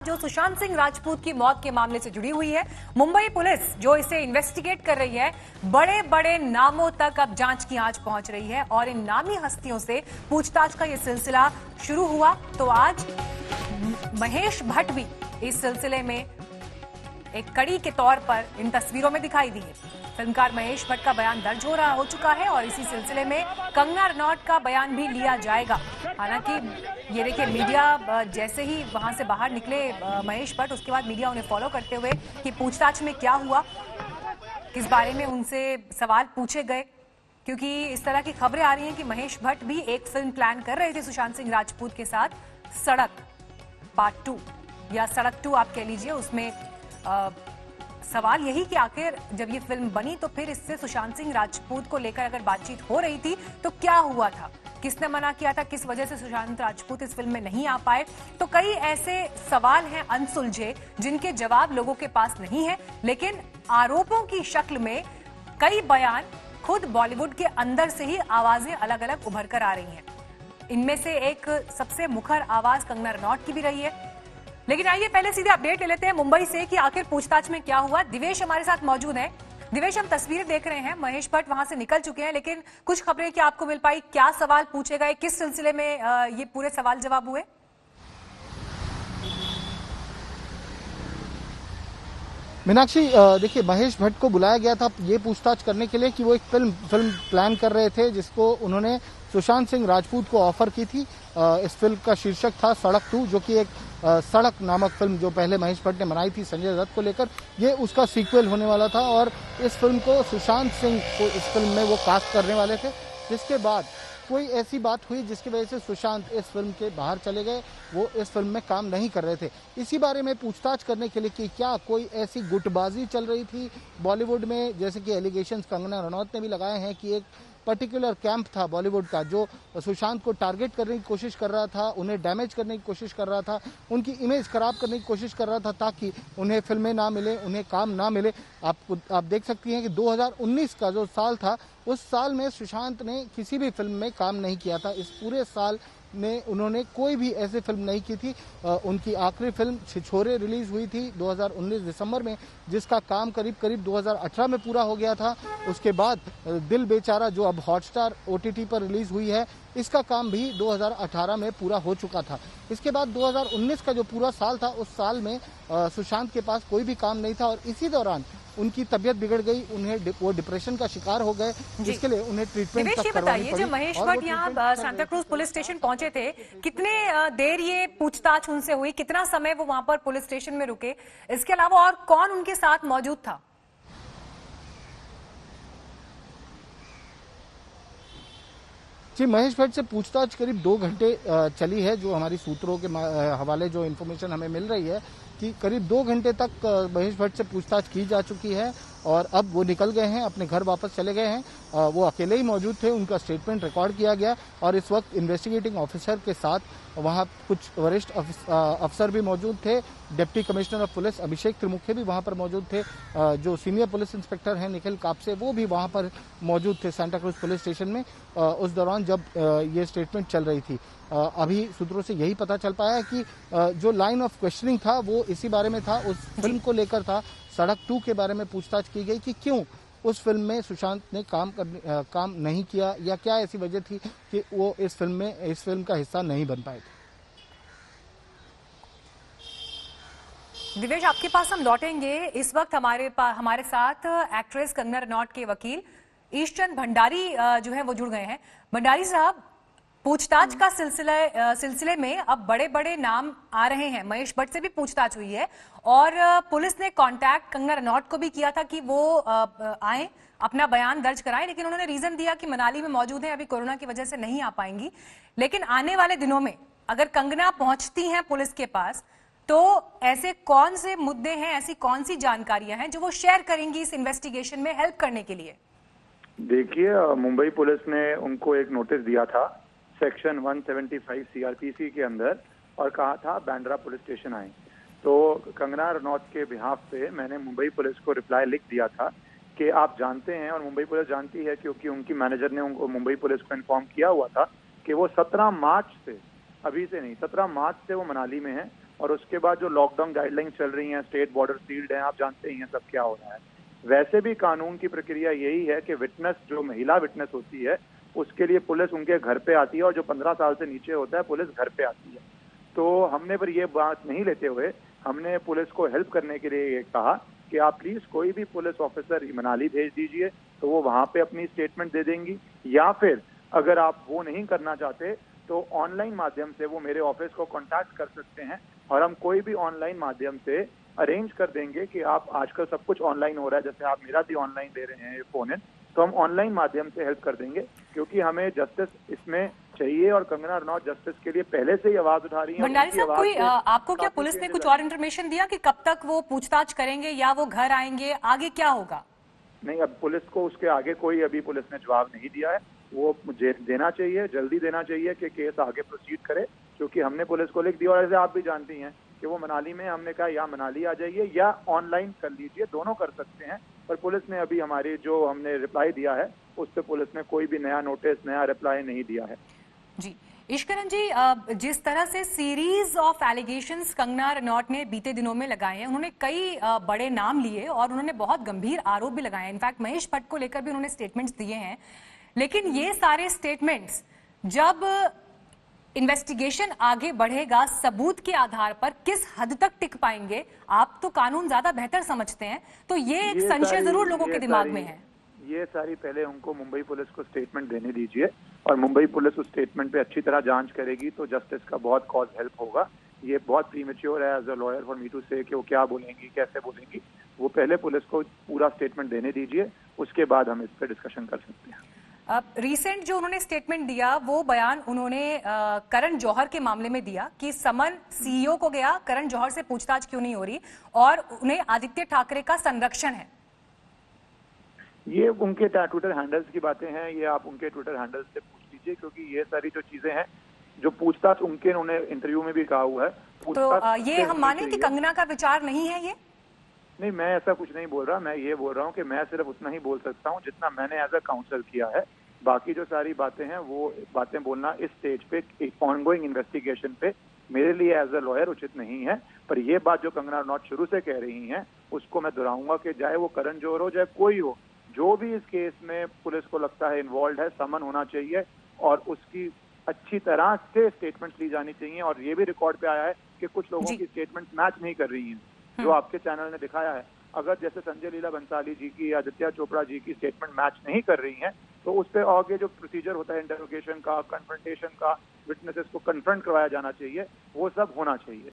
जो सुशांत सिंह राजपूत की मौत के मामले से जुड़ी हुई है। मुंबई पुलिस जो इसे इन्वेस्टिगेट कर रही है, बड़े बड़े नामों तक अब जांच की आंच पहुंच रही है और इन नामी हस्तियों से पूछताछ का ये सिलसिला शुरू हुआ। तो आज महेश भट्ट भी इस सिलसिले में एक कड़ी के तौर पर इन तस्वीरों में दिखाई दी है। फिल्मकार महेश भट्ट का बयान दर्ज हो चुका है और इसी सिलसिले में कंगना रनौत का बयान भी लिया जाएगा। हालांकि ये देखिए, मीडिया जैसे ही वहां से बाहर निकले महेश भट्ट, उसके बाद मीडिया उन्हें फॉलो करते हुए कि पूछताछ में क्या हुआ, किस बारे में उनसे सवाल पूछे गए, क्योंकि इस तरह की खबरें आ रही हैं कि महेश भट्ट भी एक फिल्म प्लान कर रहे थे सुशांत सिंह राजपूत के साथ, सड़क पार्ट 2 या सड़क 2 आप कह लीजिए। उसमें सवाल यही कि आखिर जब ये फिल्म बनी तो फिर इससे सुशांत सिंह राजपूत को लेकर अगर बातचीत हो रही थी तो क्या हुआ था, किसने मना किया था, किस वजह से सुशांत राजपूत इस फिल्म में नहीं आ पाए। तो कई ऐसे सवाल हैं अनसुलझे जिनके जवाब लोगों के पास नहीं है, लेकिन आरोपों की शक्ल में कई बयान खुद बॉलीवुड के अंदर से ही आवाजें अलग अलग उभर कर आ रही हैं। इनमें से एक सबसे मुखर आवाज कंगना रनौत की भी रही है। लेकिन आइए पहले सीधे अपडेट ले लेते हैं मुंबई से कि आखिर पूछताछ में क्या हुआ। दिवेश हमारे साथ मौजूद है। दिवेश, हम तस्वीरें देख रहे हैं, महेश भट्ट वहां से निकल चुके हैं, लेकिन कुछ खबरें क्या आपको मिल पाई, क्या सवाल पूछे गए, किस सिलसिले में ये पूरे सवाल जवाब हुए? मीनाक्षी, देखिए, महेश भट्ट को बुलाया गया था ये पूछताछ करने के लिए कि वो एक फिल्म प्लान कर रहे थे जिसको उन्होंने सुशांत सिंह राजपूत को ऑफर की थी। इस फिल्म का शीर्षक था सड़क 2, जो कि एक सड़क नामक फिल्म जो पहले महेश भट्ट ने बनाई थी संजय दत्त को लेकर, ये उसका सीक्वल होने वाला था और इस फिल्म को सुशांत सिंह को इस फिल्म में वो कास्ट करने वाले थे। जिसके बाद कोई ऐसी बात हुई जिसकी वजह से सुशांत इस फिल्म के बाहर चले गए, वो इस फिल्म में काम नहीं कर रहे थे। इसी बारे में पूछताछ करने के लिए कि क्या कोई ऐसी गुटबाजी चल रही थी बॉलीवुड में, जैसे कि एलिगेशंस कंगना रनौत ने भी लगाए हैं कि एक पर्टिकुलर कैंप था बॉलीवुड का जो सुशांत को टारगेट करने की कोशिश कर रहा था, उन्हें डैमेज करने की कोशिश कर रहा था, उनकी इमेज खराब करने की कोशिश कर रहा था ताकि उन्हें फिल्में ना मिले, उन्हें काम ना मिले। आप देख सकती हैं कि 2019 का जो साल था, उस साल में सुशांत ने किसी भी फिल्म में काम नहीं किया था। इस पूरे साल में उन्होंने कोई भी ऐसी फिल्म नहीं की थी। उनकी आखिरी फिल्म छिछोरे रिलीज हुई थी 2019 दिसंबर में, जिसका काम करीब 2018 में पूरा हो गया था। उसके बाद दिल बेचारा, जो अब हॉटस्टार OTT पर रिलीज हुई है, इसका काम भी 2018 में पूरा हो चुका था। इसके बाद 2019 का जो पूरा साल था, उस साल में सुशांत के पास कोई भी काम नहीं था और इसी दौरान उनकी तबीयत बिगड़ गई, वो डिप्रेशन का शिकार हो गए, जिसके लिए उन्हें ट्रीटमेंट तक करवानी पड़ी। जो महेश भट्ट यहाँ सांता क्रूज पुलिस स्टेशन पहुंचे थे, कितने देर ये पूछताछ उनसे हुई, कितना समय वो वहां पर पुलिस स्टेशन में रुके, इसके अलावा और कौन उनके साथ मौजूद था? जी, महेश भट्ट से पूछताछ करीब 2 घंटे चली है। जो हमारी सूत्रों के हवाले जो इन्फॉर्मेशन हमें मिल रही है कि करीब 2 घंटे तक महेश भट्ट से पूछताछ की जा चुकी है और अब वो निकल गए हैं, अपने घर वापस चले गए हैं। वो अकेले ही मौजूद थे, उनका स्टेटमेंट रिकॉर्ड किया गया और इस वक्त इन्वेस्टिगेटिंग ऑफिसर के साथ वहाँ कुछ वरिष्ठ अफसर भी मौजूद थे। Deputy commissioner of police Abhishek Trimukhe भी वहाँ पर मौजूद थे। जो सीनियर पुलिस इंस्पेक्टर हैं निखिल कापसे, वो भी वहाँ पर मौजूद थे सांता क्रूज पुलिस स्टेशन में उस दौरान जब ये स्टेटमेंट चल रही थी। अभी सूत्रों से यही पता चल पाया कि जो लाइन ऑफ क्वेश्चनिंग था वो इसी बारे में था, उस फिल्म को लेकर था। सड़क 2 के बारे में पूछताछ की गई कि क्यों उस फिल्म में सुशांत ने काम नहीं किया या क्या ऐसी वजह थी कि वो इस फिल्म का हिस्सा नहीं बन पाए थे। दिवेश, आपके पास हम लौटेंगे। इस वक्त हमारे साथ एक्ट्रेस कंगना रनौत के वकील ईशचंद भंडारी जो है वो जुड़ गए हैं। भंडारी साहब, पूछताछ का सिलसिले में अब बड़े बड़े नाम आ रहे हैं। महेश भट्ट से भी पूछताछ हुई है और पुलिस ने कांटेक्ट कंगना रनौत को भी किया था कि वो आए, अपना बयान दर्ज कराएं, लेकिन उन्होंने रीजन दिया कि मनाली में मौजूद हैं, अभी कोरोना की वजह से नहीं आ पाएंगी। लेकिन आने वाले दिनों में अगर कंगना पहुंचती हैं पुलिस के पास, तो ऐसे कौन से मुद्दे हैं, ऐसी कौन सी जानकारियां हैं जो वो शेयर करेंगी इस इन्वेस्टिगेशन में हेल्प करने के लिए? देखिए, मुंबई पुलिस ने उनको एक नोटिस दिया था सेक्शन 175 CRPC के अंदर और कहा था बांद्रा पुलिस स्टेशन आए। तो कंगना रनौत के बिहाफ पे मैंने मुंबई पुलिस को रिप्लाई लिख दिया था कि आप जानते हैं, और मुंबई पुलिस जानती है क्योंकि उनकी मैनेजर ने उनको मुंबई पुलिस को इन्फॉर्म किया हुआ था कि वो 17 मार्च से, अभी से नहीं, 17 मार्च से वो मनाली में है और उसके बाद जो लॉकडाउन गाइडलाइंस चल रही हैं, स्टेट बॉर्डर सील्ड हैं, आप जानते ही हैं सब क्या हो रहा है। वैसे भी कानून की प्रक्रिया यही है कि विटनेस, जो महिला विटनेस होती है, उसके लिए पुलिस उनके घर पे आती है, और जो 15 साल से नीचे होता है पुलिस घर पे आती है। तो हमने पर ये बात नहीं लेते हुए हमने पुलिस को हेल्प करने के लिए ये कहा कि आप प्लीज कोई भी पुलिस ऑफिसर मनाली भेज दीजिए, तो वो वहां पे अपनी स्टेटमेंट दे देंगी, या फिर अगर आप वो नहीं करना चाहते तो ऑनलाइन माध्यम से वो मेरे ऑफिस को कांटेक्ट कर सकते हैं, और हम कोई भी ऑनलाइन माध्यम से अरेंज कर देंगे कि आप, आजकल सब कुछ ऑनलाइन हो रहा है, जैसे आप मेरा भी ऑनलाइन दे रहे हैं फोन इन, तो हम ऑनलाइन माध्यम से हेल्प कर देंगे, क्योंकि हमें जस्टिस इसमें चाहिए और कंगना रनौत जस्टिस के लिए पहले से ही आवाज उठा रही है। भंडारी साहब, कोई आपको क्या पुलिस ने कुछ और इन्फॉर्मेशन दिया कि कब तक वो पूछताछ करेंगे या वो घर आएंगे, आगे क्या होगा? नहीं, अब पुलिस को उसके आगे कोई अभी पुलिस ने जवाब नहीं दिया है। वो मुझे देना चाहिए, जल्दी देना चाहिए कि केस आगे प्रोसीड करे, क्योंकि हमने पुलिस को लिख दिया, और ऐसे आप भी जानती हैं कि वो मनाली में, हमने कहा या मनाली आ जाइए या ऑनलाइन कर लीजिए, दोनों कर सकते हैं। पर पुलिस ने अभी हमारी जो हमने रिप्लाई दिया है उस पर पुलिस ने कोई भी नया नोटिस, नया रिप्लाई नहीं दिया है। जी ईश्वरन जी, जिस तरह से series of allegations Kangana Ranaut ने बीते दिनों में लगाए हैं, उन्होंने कई बड़े नाम लिए और उन्होंने बहुत गंभीर आरोप भी लगाए हैं। इनफैक्ट महेश भट्ट को लेकर भी उन्होंने स्टेटमेंट्स दिए हैं, लेकिन ये सारे स्टेटमेंट्स जब इन्वेस्टिगेशन आगे बढ़ेगा सबूत के आधार पर किस हद तक टिक पाएंगे, आप तो कानून ज्यादा बेहतर समझते हैं, तो ये एक संशय जरूर लोगों के दिमाग में है। ये सारी पहले उनको मुंबई पुलिस को स्टेटमेंट देने दीजिए, और मुंबई पुलिस उस स्टेटमेंट पे अच्छी तरह जांच करेगी तो जस्टिस का बहुत कॉज हेल्प होगा। ये बहुत प्रीमेच्योर है as a lawyer for me to say कि वो क्या बोलेंगी, कैसे बोलेंगी। वो पहले पुलिस को पूरा स्टेटमेंट देने दीजिए, उसके बाद हम इस पर डिस्कशन कर सकते हैं। रिसेंट जो उन्होंने स्टेटमेंट दिया, वो बयान उन्होंने करण जौहर के मामले में दिया कि समन सीईओ को गया, करण जौहर से पूछताछ क्यों नहीं हो रही, और उन्हें आदित्य ठाकरे का संरक्षण है। ये उनके ट्विटर हैंडल्स की बातें हैं, ये आप उनके ट्विटर हैंडल्स से पूछ लीजिए, क्योंकि ये सारी जो चीजें हैं, जो पूछताछ उनके, उन्होंने इंटरव्यू में भी कहा हुआ है। तो ये हम माने कि कंगना का विचार नहीं है ये? नहीं, मैं ऐसा कुछ नहीं बोल रहा। मैं ये बोल रहा हूँ कि मैं सिर्फ उतना ही बोल सकता हूँ जितना मैंने एज अ काउंसिल किया है। बाकी जो सारी बातें हैं वो बातें बोलना इस स्टेज पे, एक ऑनगोइंग इन्वेस्टिगेशन पे, मेरे लिए एज अ लॉयर उचित नहीं है। पर ये बात जो कंगना रनौत शुरू से कह रही हैं, उसको मैं दोहराऊंगा कि चाहे वो करण जौहर हो, चाहे कोई हो, जो भी इस केस में पुलिस को लगता है इन्वॉल्व है, समन होना चाहिए और उसकी अच्छी तरह से स्टेटमेंट्स ली जानी चाहिए। और ये भी रिकॉर्ड पे आया है कि कुछ लोगों की स्टेटमेंट्स मैच नहीं कर रही हैं, जो आपके चैनल ने दिखाया है। अगर जैसे संजय लीला बंसाली जी की या आदित्य चोपड़ा जी की स्टेटमेंट मैच नहीं कर रही हैं, तो उस पर आगे जो प्रोसीजर होता है इंटरोगेशन का, कन्फ्रंटेशन का, विटनेसेस को कन्फ्रंट करवाया जाना चाहिए, वो सब होना चाहिए।